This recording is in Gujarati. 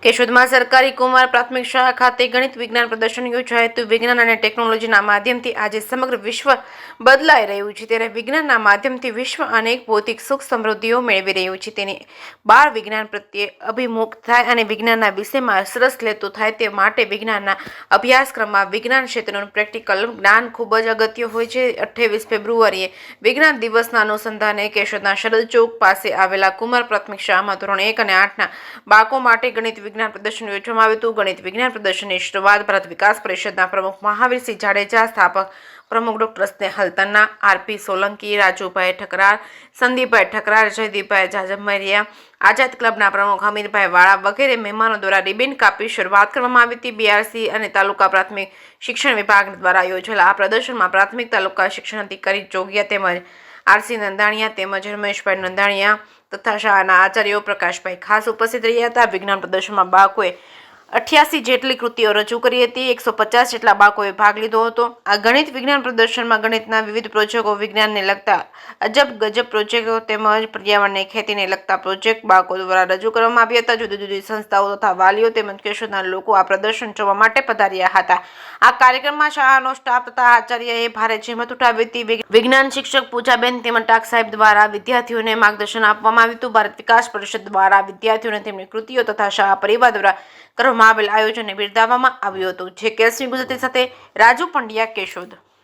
કેશોદમાં સરકારી કુમાર પ્રાથમિક શાળા ખાતે ગણિત વિજ્ઞાન પ્રદર્શન યોજાયું હતું। વિજ્ઞાન અને ટેકનોલોજીના માધ્યમથી આજે સમગ્ર વિશ્વ બદલાઈ રહ્યું છે, ત્યારે વિજ્ઞાનના માધ્યમથી વિશ્વ અનેક ભૌતિક સુખ સમૃદ્ધિઓ મેળવી રહ્યું છે। તેની બાળ વિજ્ઞાન પ્રત્યે અભિમુખ થાય અને વિજ્ઞાનના વિષયમાં રસ લેતું થાય તે માટે વિજ્ઞાનના અભ્યાસક્રમમાં વિજ્ઞાન ક્ષેત્રનું પ્રેક્ટિકલ જ્ઞાન ખૂબ જ અગત્ય હોય છે। 28 ફેબ્રુઆરીએ વિજ્ઞાન દિવસના અનુસંધાને કેશોદના શરદ ચોક પાસે આવેલા કુમાર પ્રાથમિક શાળામાં ધોરણ 1 અને 8ના બાળકો માટે ગણિત વિજ્ઞાન પ્રદર્શન યોજવામાં આવ્યું હતું। ગણિત વિજ્ઞાન પ્રદર્શનની શરૂઆત ભારત વિકાસ પરિષદના પ્રમુખ મહાવીરસિંહ જાડેજા, સ્થાપક પ્રમુખ ડોક્ટર સ્નેહલ તન્ના, આરપી સોલંકી, રાજુભાઈ ઠકરાર, સંદીપભાઈ ઠકરાર, જયદીપભાઈ જાજમરિયા, આઝાદ ક્લબના પ્રમુખ હમીરભાઈ વાળા વગેરે મહેમાનો દ્વારા રિબિન કાપી શરૂઆત કરવામાં આવી હતી। બીઆરસી અને તાલુકા પ્રાથમિક શિક્ષણ વિભાગ દ્વારા યોજેલા આ પ્રદર્શનમાં પ્રાથમિક તાલુકા શિક્ષણ અધિકારી જોગિયા તેમજ આરસી નંદાણીયા તેમજ રમેશભાઈ નંદાણીયા તથા શાળાના આચાર્યો પ્રકાશભાઈ ખાસ ઉપસ્થિત રહ્યા હતા। વિજ્ઞાન પ્રદર્શનમાં બાળકોએ 88 જેટલી કૃતિઓ રજૂ કરી હતી। 150 જેટલા બાળકોએ ભાગ લીધો હતો। આ ગણિત વિજ્ઞાન પ્રદર્શનમાં ગણિતના વિવિધ પ્રોજેક્ટો, વિજ્ઞાનને લગતા અજબ ગજબ પ્રોજેક્ટો તેમજ પર્યાવરણને ખેતીને લગતા પ્રોજેક્ટ બાળકો દ્વારા રજૂ કરવામાં આવ્યા હતા। જુદી જુદી સંસ્થાઓ તથા વાલીઓ તેમજ કેશોદના લોકો આ પ્રદર્શન જોવા માટે પધાર્યા હતા। આ કાર્યક્રમમાં શાળાનો સ્ટાફ તથા આચાર્યએ ભારે જહેમત ઉઠાવી હતી। વિજ્ઞાન શિક્ષક પૂજાબેન તેમજ ટાક સાહેબ દ્વારા વિદ્યાર્થીઓને માર્ગદર્શન આપવામાં આવ્યું હતું। ભારત વિકાસ પરિષદ દ્વારા વિદ્યાર્થીઓને તેમની કૃતિઓ તથા શાળા પરિવાર દ્વારા કરવામાં આવેલ આયોજનને બિરદાવવામાં આવ્યું હતું। જે કેસરી ગુજરાતી સાથે રાજુ પંડ્યા, કેશોદ।